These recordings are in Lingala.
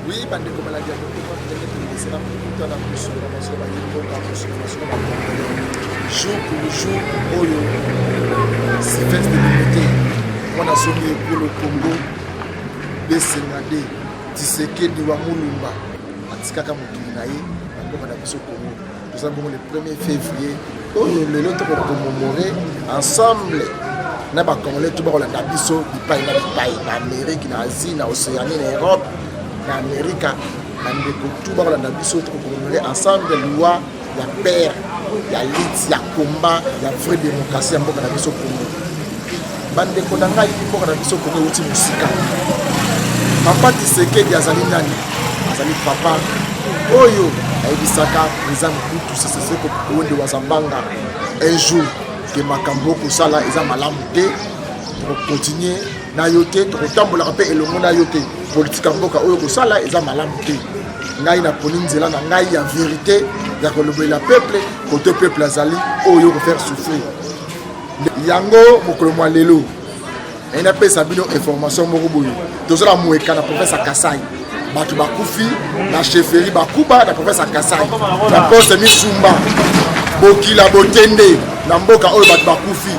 Oui, bande comme la diable, c'est la plupart de la mission de la jour pour jour, c'est fête de l'unité. On a sonné pour le Congo, le Sénégal, Tshisekedi wa Mulumba, Atikaka Mutunaï, on a vu au Congo. Nous avons le 1er février, le lot pour commémorer ensemble. Nous avons Congolais, tout le monde a vu au Amérique, en Asie, en Océanie, en Europe. En Amérique, tout le monde a vu pour commémorer ensemble les lois, il y a paix, il y a lutte, il y a combat, il y a vraie démocratie en Congo. Bande konanga ipo kana biso Congo uti musika. Papa Tshisekedi azali nani? Azali papa oyo ayebisaka eza mutu sese ko wende wazambanga un jour que makambo ko sala eza malamu te pour continuer na yote to kotambola pe elongo na yote politique mboka oyo ko sala eza malamu te. Ngai na poni nzela na ngai ya vérité ya kolobela peuple côté peuple azali oyo ko faire souffrir. Yango mokolo mwa lelo ena pesa bino information moko boyo tozala mueka na professeur Kasai batu bakufi na chefferie bakuba na professeur Kasai na poste misumba bokila botende na mboka oyo batu bakufi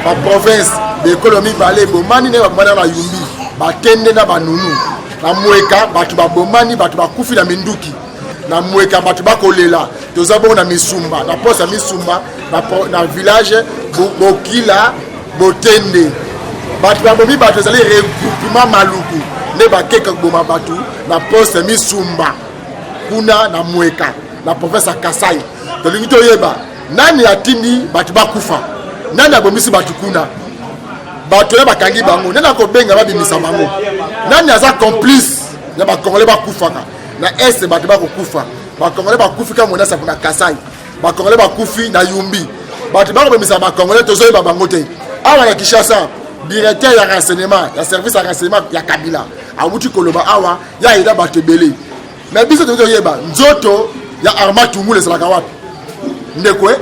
ba province de économie balé bomani ne bakwana na yumbi batende na banunu na mueka batu babomani batu bakufi na minduki na mueka batu bakolela tozabo na misumba na poste misumba na village bokila botende batu babomi batu zali regroupement maluku ne bakeka boma batu na poste misumba kuna na mueka na professeur Kasai to lingito yeba nani atindi batu bakufa nani abomisi batu kuna batu ya bakangi bango nani akobenga babimisa bango nani aza complice ya bakongole bakufaka na est batu bakokufa bakongole bakufika monasa kuna Kasai bakongole bakufi na yumbi batu bakobemisa bakongole tozoyeba bango te awa na Kinshasa directeur ya renseignement ya service ya renseignement ya Kabila awuti koloba awa ya ida batebele mais biso tozoyeba nzoto ya Armand Tungulu ezalaka wapi ndekwe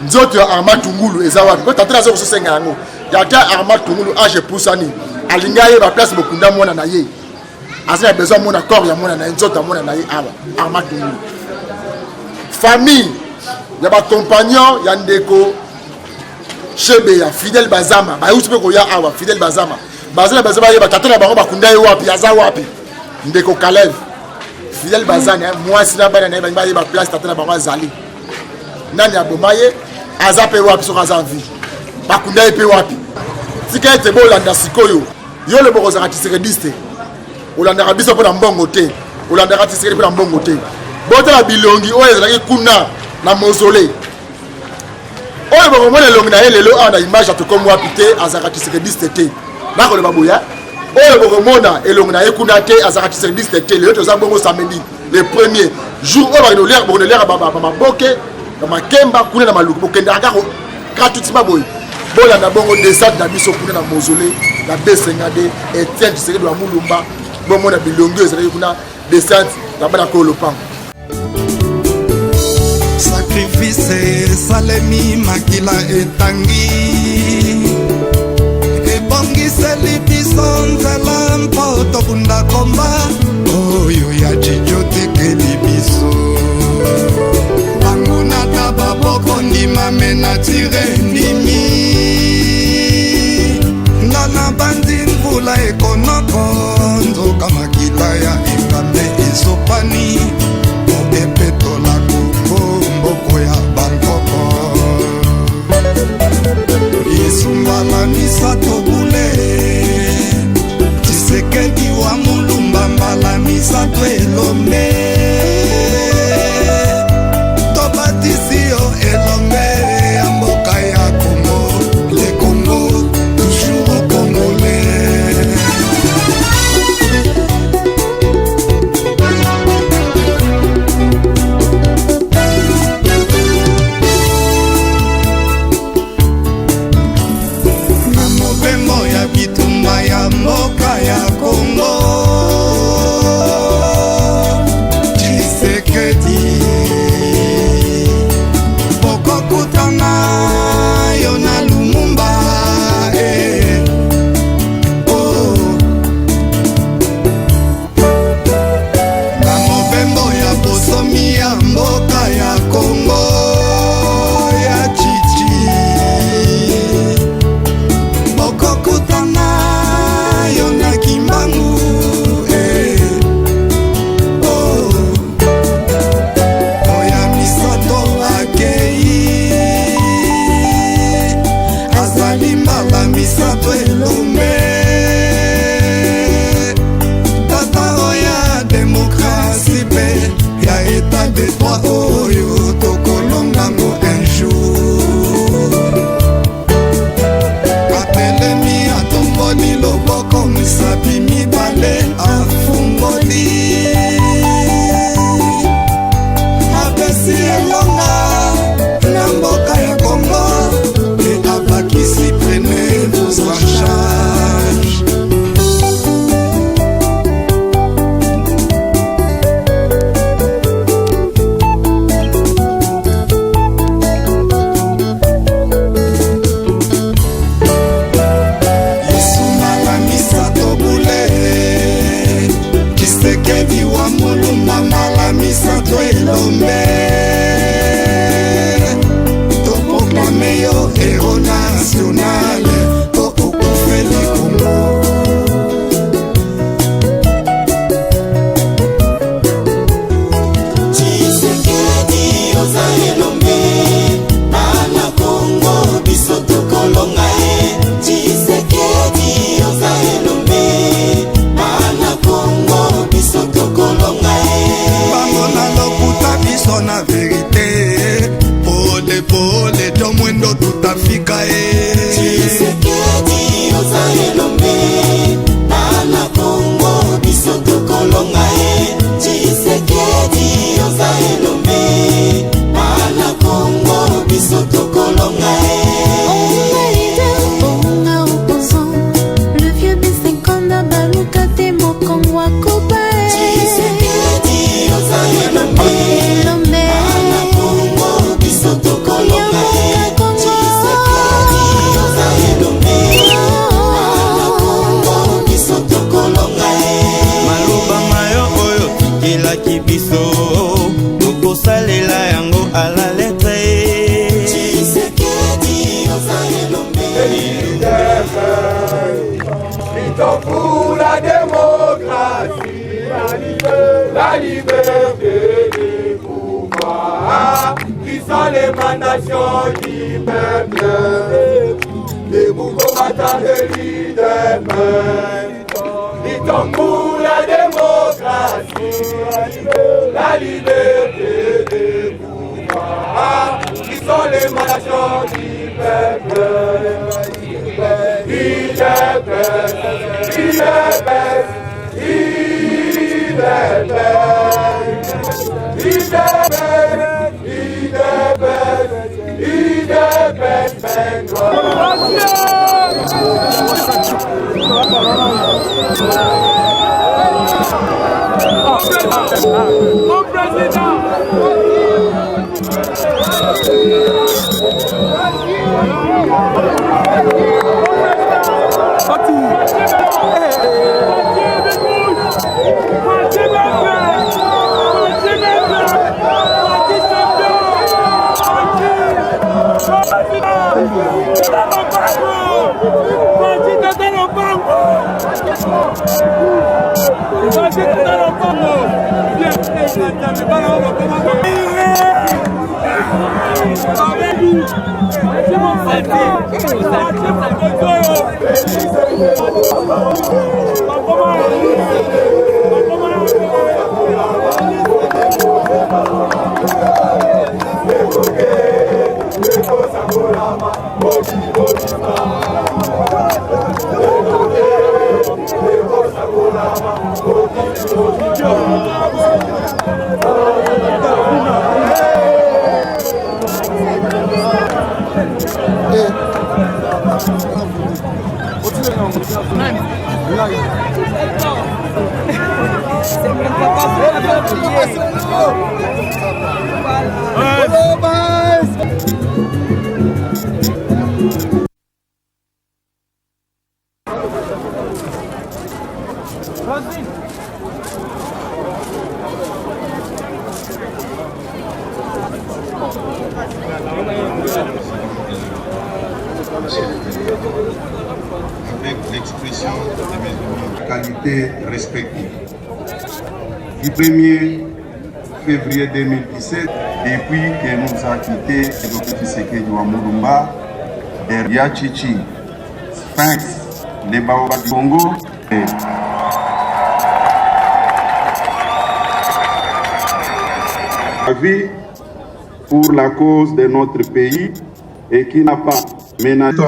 nzoto ya Armand Tungulu eza wapi ko tatela zo kusenga yango tata Armand Tungulu age pusani alinga ye ba place bokunda mona na ye asa besoin mona corps ya mona na nzoto mona na ye awa Armand Tungulu famille ya ba compagnon ya ndeko Chebe ya Fidel Bazama ba yuti pe ko ya awa Fidel Bazama bazama ye batata na bango bakunda ye wapi aza wapi ndeko Kalev Fidel Bazana mwasi na bana na ba ye ba place tata na bango azali nani abomaye aza pe wapi so aza vie bakunda ye pe wapi tika ete bolanda sikoyo yo le boko za Tshisekedi olanda biso pona mbongo te olanda Tshisekedi pona mbongo te bota bilongi oyo ezalaki kuna na mausolée oyo bakomona elongi na ye lelo awa na image atokomi wapi te azalaka Tshisekedi te nakoloba boya oyo bakomona elongi na ye kuna te azalaka Tshisekedi te lelo toza bongo samedi le premier jour oyo bakonolera bamaboke bamakemba kuna na maluku bokendaka gratuitement boye bolanda bongo descente na biso kuna na mausolée na B50 Etienne Tshisekedi wa Mulumba bomona bilongi oyo ezalaki kuna descente na bana ko lopango sacrifice salemi makila etangi ebongiseli biso nzela mpo tokunda komba oyo ya jijotekeli biso bangonata baboko ndima mena tire ndimi ndana bandi mvula ekonoko nzoka makila ya engame ezopani epetola mboko ya bankoko isumbala misato bule Tshisekedi wa Mulumba mbala misato elombe tobatisio elombe ya mboka ya Congo le Congo toujours congolais Tshisekedi wa Mulumba mbala misato elombe toproklame yo héros national po okufeli Kongo. Tshisekedi oza elombe bana Kongo biso tokolonga ye. Tshisekedi oza elombe bana Kongo biso tokolonga ye. Bango na lokuta biso na verite pole pole to mwendo tutafika ye. Tshisekedi oza elombe bana Kongo biso tokolonga ye. Tshisekedi oza elombe bana Kongo biso tokolonga ye. Le vieux B50 baluka te mokongo akoba. Tshisekedi oza elombe bana Kongo biso tokolonga ye. Tshisekedi oza elombe bana Kongo biso tokolonga ye. Maloba mayo oyo tikelaki biso tokosalela yango à la lettre. Tshisekedi oza elombe. Pour la démocratie, la liberté du pouvoir, qui sont l'émanation du peuple, les mouvements combattants de l'idée. Luttons pour la démocratie, la liberté du pouvoir, qui sont l'émanation du peuple. Mon président. Avec l'expression de mes qualités respectives. Du 1er février 2017, depuis que nous avons quitté le petit Tshisekedi wa Mulumba, derrière Chichi, Sphinx, les Baobabs du Congo, la vie pour la cause de notre pays et qui n'a pas menacé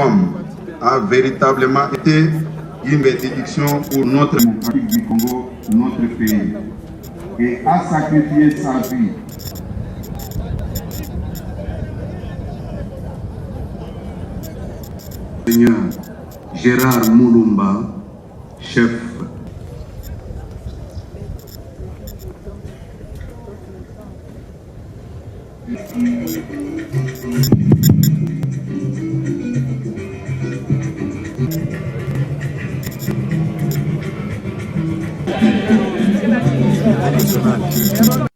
a véritablement été une bénédiction pour notre démocratie du Congo, notre pays, et a sacrifié sa vie. Seigneur Gérard Mulumba, chef. nationale.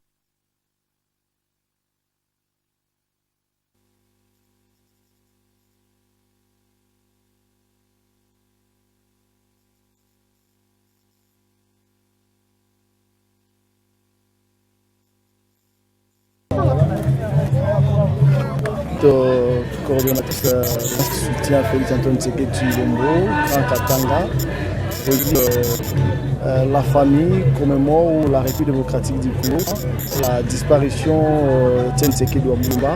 Coordonnatrice soutien Félix Antoine Tshisekedi Tshilombo, Grand Katanga. La famille commémore la République démocratique du Congo, la disparition de Tshisekedi Wamulumba.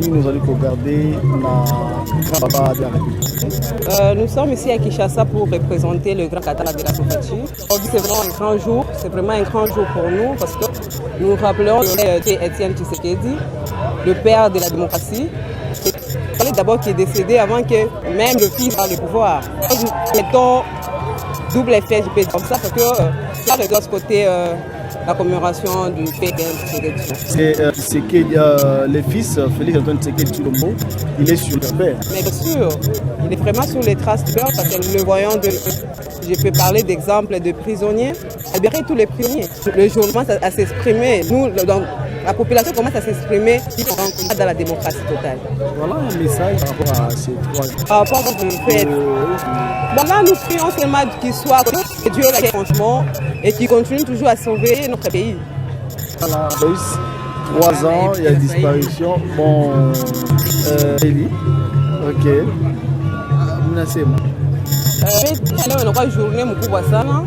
Nous allons regarder la grand papa de la République. Nous sommes ici à Kinshasa pour représenter le Grand Katanga de la Sofati. Aujourd'hui, c'est vraiment un grand jour. C'est vraiment un grand jour pour nous parce que nous rappelons Étienne Tshisekedi, le père de la démocratie. D'abord qui est décédé avant que même le fils ait le pouvoir. Mettons double effet, je peux dire comme ça, parce que là, de l'autre côté, la commémoration du PDM. C'est que le fils, Félix Antoine Tshisekedi Tshilombo, il est sur le père. Mais bien sûr, il est vraiment sur les traces de peur, parce que nous le voyons, je peux parler d'exemples de prisonniers, libérer tous les prisonniers. Le jour commence à s'exprimer. Nous, donc, la population commence à s'exprimer dans la démocratie totale. Voilà un message par rapport à ces trois. Par rapport au fait. Bon, là, nous prions seulement qu'il soit que Dieu l'a franchement et qu'il continue toujours à sauver notre pays. Voilà, 3 ans, il y a disparition. Bon, Eli, ok. Menacez-moi. On a une journée mukubwa sana.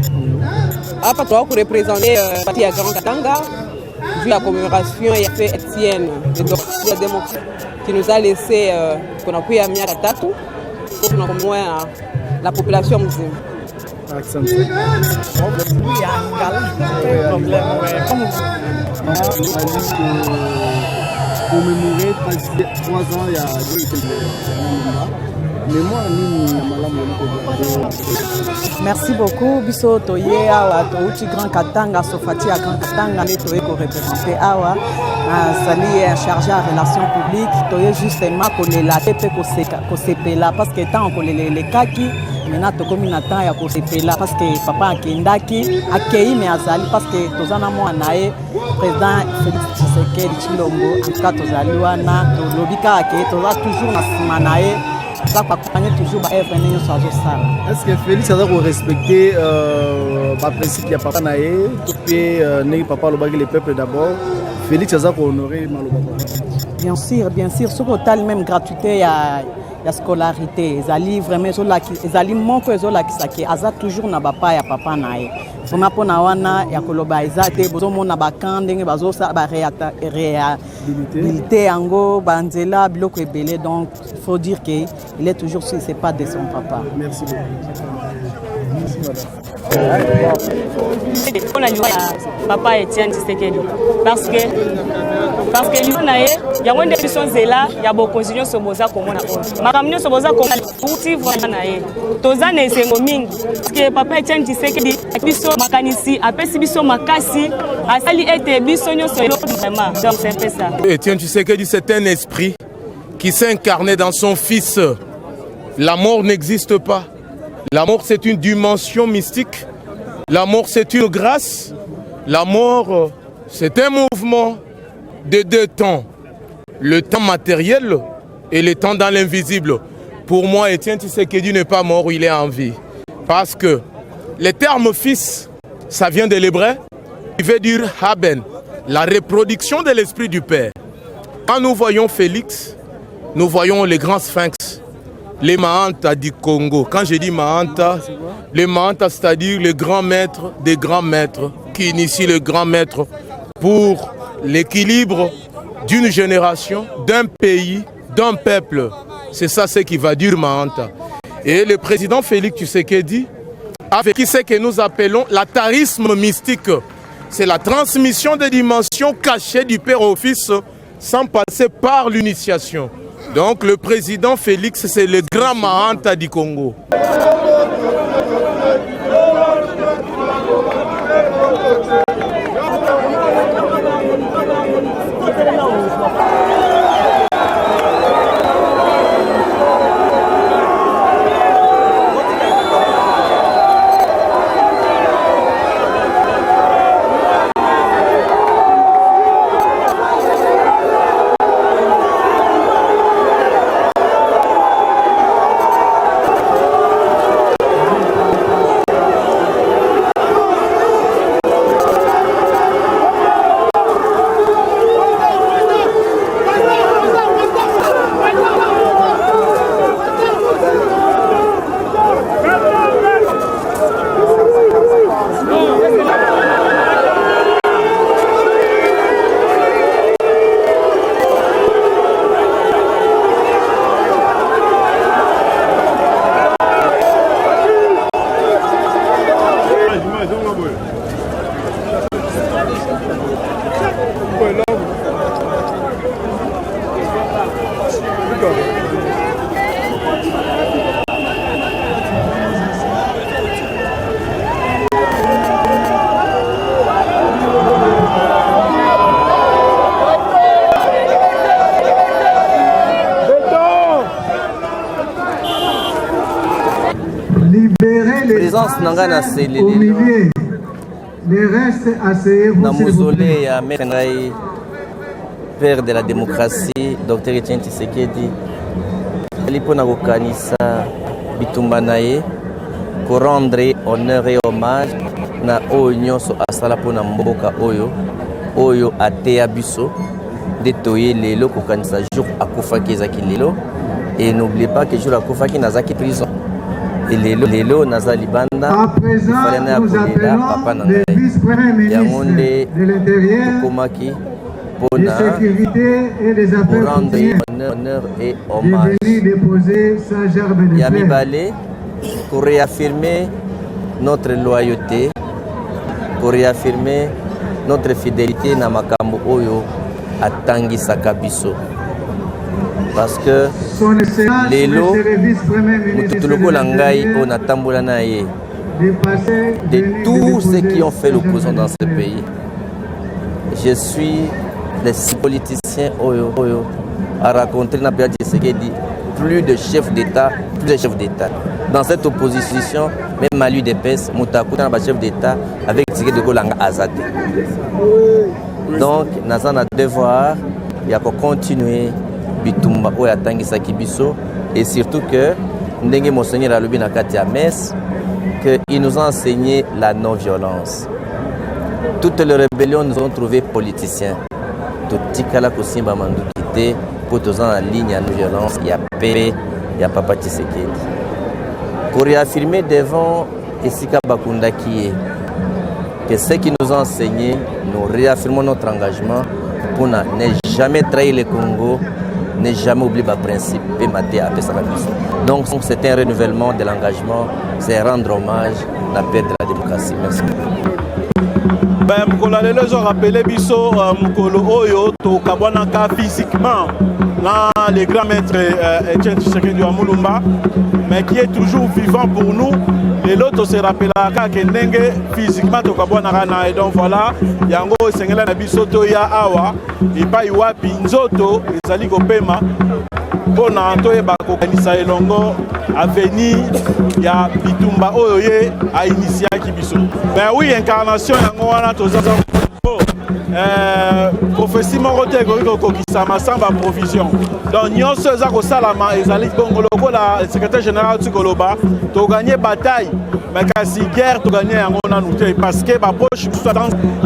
Hapa tu vas représenter parti ya Grand Katanga. Vu la commémoration, il y a fait Étienne, le docteur de la démocratie, qui nous a laissé qu'on a pu amener à Tatu, pour nous la population musulmane. Accent. Oui, il y a un problème. Commémorer 3 ans, il y a Merci beaucoup. Biso toye awa touti Grand Katanga Sofati à Grand Katanga ne toye ko représenter awa sali chargé en relations publiques toye justement ko la tepe ko sepela parce que tant ko les kaki maintenant to comme na temps ya ko sepela parce que papa akendaki akei mais azali parce que tozana mwa nae président Félix Tshisekedi Tshilombo en tout cas tozali wana to lobika ake toza toujours na sima nae. Est-ce que Félix a respecté le principe qu'il y a papa naé, tout papa le peuple d'abord, Félix a honoré Bien sûr, sur le même gratuité, il y a scolarité, ils allaient vraiment, ils allaient manquer les autres qui sont toujours na papa ya papa naé. Vraiment pour nawana ya koloba izate bozo mona bakande nge bazo sa ba réhabilité ango banzela biloko ebele donc il faut dire que il est toujours sur ses pas de son papa. Merci beaucoup. Merci madame. On a lu papa Étienne Tshisekedi parce que lui naé ya wende biso zela ya bokonzinyo soboza komona on makamnyo soboza komona uti vraiment naé toza na esengo mingi parce que papa Étienne Tshisekedi biso makanisi apesi biso makasi asali ete biso nyonso vraiment donc c'est un peu ça. Étienne Tshisekedi c'est un esprit qui s'est incarné dans son fils. La mort n'existe pas. La mort c'est une dimension mystique. La mort c'est une grâce. La mort c'est un mouvement de 2 temps. Le temps matériel et le temps dans l'invisible. Pour moi, Étienne Tshisekedi n'est pas mort, il est en vie. Parce que le terme fils, ça vient de l'hébreu, qui veut dire haben, la reproduction de l'esprit du Père. Quand nous voyons Félix, nous voyons les grands sphinx, les Mahanta du Congo. Quand je dis Mahanta, les Mahanta, c'est-à-dire les grands maîtres des grands maîtres, qui initient le grand maître pour l'équilibre d'une génération, d'un pays, d'un peuple. C'est ça ce qui va dire Mahanta. Et le président Félix Tshisekedi a vécu ce que nous appelons l'atarisme mystique. C'est la transmission des dimensions cachées du Père au Fils sans passer par l'initiation. Donc le président Félix, c'est le grand Mahanta du Congo. nanga na selelelo na mausolée ya maître ngai père de la démocratie Dr Etienne Tshisekedi ali mpona kokanisa bitumba na ye korendre honneur et hommage na oyo nyonso asala mpona mboka oyo ateya biso nde toye lelo kokanisa jour akufaki ezaki lelo. Et n'oubliez pas que jour akufaki nazaki prison et lelo naza libanda ifale na yakolela papa na ngai yango nde tokomaki mpona korendre honneur et hommage. Ya mibale koréaffirmer notre loyauté, koréaffirmer notre fidélité na makambo oyo atangisaka biso. Parce que lelo mutu lokola ngai oyo natambola na ye de tous ceux qui ont fait l'opposition dans ce pays, je suis les 6 politiciens oyo à rencontrer na Pierre Tshisekedi plus de chefs d'État. Dans cette opposition, même à l'UDPS, Moutakuta na chef d'État avec Tshisekedi de Kolanga Azate. Donc, nous avons un devoir de continuer bitumba oyo atangisaki biso, et surtout que ndenge monseigneur alobi na kati ya messe que il nous a enseigné la non-violence. Toutes les rébellions nous ont trouvé politiciens. Totikala kosimba manduki te po toza na ligne ya non-violence ya paix ya papa Tshisekedi. Pour réaffirmer devant esika bakundaki ye que ce qui nous a enseigné, nous réaffirmons notre engagement pour ne jamais trahir le Congo, ne jamais oublier le principe et mater à Pessarabiso. Donc c'est un renouvellement de l'engagement, c'est rendre hommage à la paix de la démocratie. Merci. Mokolo lelo zo rappelé biso mokolo oyo to kabwanaka physiquement là le grand maître Etienne Tshisekedi wa Mulumba, mais qui est toujours vivant pour nous. Et l'autre se rappellera que ndenge physiquement to kabwanaka na, et donc voilà yango sengela na biso to ya awa epai wapi nzoto ezali kopema mpona toyeba kokanisa elongo avenir ya bitumba oyo ye ainitiaki biso. Ben oui, incarnation yango wana tozaza prophétie moko te ekoki kokokisa masamba provision. Donc nyonso eza kosalama ezali bongo lokola secrétaire général tikoloba toganye bataille mais kasi guerre toganye yango nanu te parce que baproche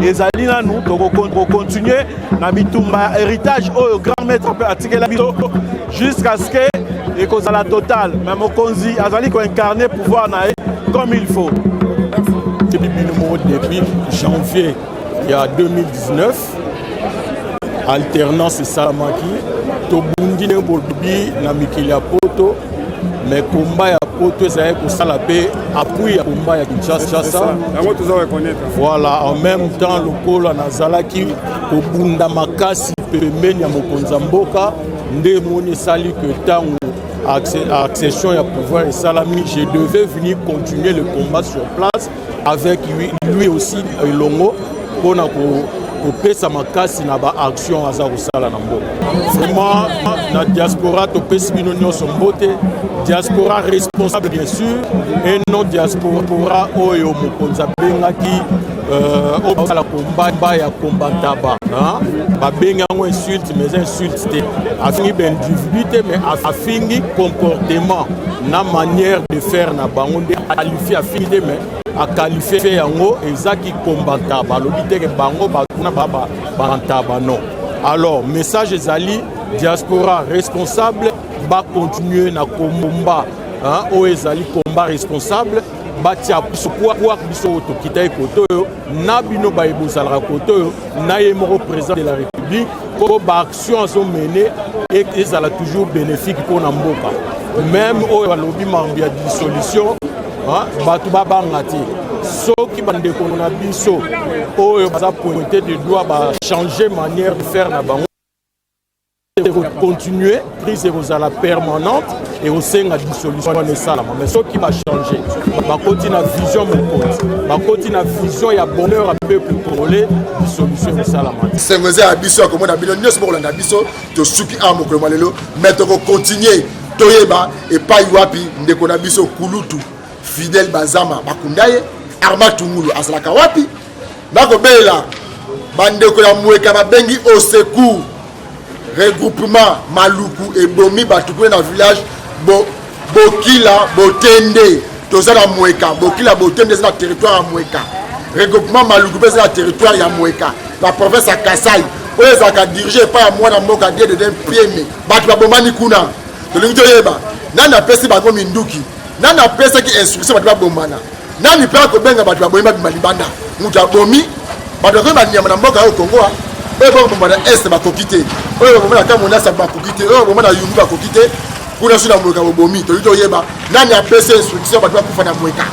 ezali nanu tokocontinuer na bitumba héritage oyo grand maître mpe atikela biso jusqu'à ce que ekozala total. Mais mokonzi azali koincarner pouvoir na ye comme il faut. Depuis janvier il y a 2019, alternance Salamaki, Tobundine Bolbi, Namikili à Poto, mais combat à Poto, c'est pour ça la paix, appui à combat à Kinshasa. Voilà, en même temps, le Kolo Nazalaki, Tobunda Makasi, Pemenya Mokonzamboka, Ndemoni Sali que tant accession et pouvoir et Salami, je devais venir continuer le combat sur place avec lui aussi Longo. Pour pesa makasi na ba action aza kosala na mboka. Vraiment na diaspora to pesi bino nyonso mbote, diaspora responsable bien sûr et non diaspora oyo mokonza bengaki la combat ya combataba ba benga ngo insulte mais insulte te afingi ben individualité mais afingi comportement na manière de faire na bango de qualifier afingi mais a qualifié yango ezaki combataba lobite ke bango bakuna barantaba non. Alors message ezali diaspora responsable ba continuer na combat o ezali combat responsable batia pouvoir biso to kita ekoto na bino ba ebosala koto na ye moko président de la République ko ba action so mener et ezala toujours bénéfique pour na mboka. Même o balobi mambi ya dissolution batu babanga te soki bandeko na biso oyo baza pointé de doigt ba changer manière de faire na bango continuer prise la permanente et au sein de la dissolution mais ce qui va changer va continuer la vision va continuer la vision il y a bonheur à peuple congolais dissolution c'est vous à biso comme on a bien nous pour la biso to suki amo comme lelo mais to continuer toyeba et pas wapi ndeko na biso kulutu Fidel Bazama bakundaye Arma Tungulu azalaka wapi bakobela bandeko ya Mweka babengi au secours regroupement Maluku et Bomi batukwe na village Bokila Botende tozana Mweka Bokila Botende c'est la territoire ya Mweka regroupement Maluku c'est la territoire ya Mweka la province ya Kasai oyo zaka diriger pas ya mwana mboka die de premier batu babomani kuna tolingi toyeba nani apesi bango minduki nani apesa ki instruction batu babomana nani pe akobenga batu baboyima bimalibanda mutu abomi batu bakoyeba nyama na mboka oyo Kongo oyo babomana est bakokite oyo babomana Kamonasa bakokite oyo babomana Yungu bakokite kuna suna Mweka bobomi tolingi toyeba nani apesa instruction batu bakufa na Mweka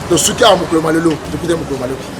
to suki a mokolo malelo to kite mokolo malelo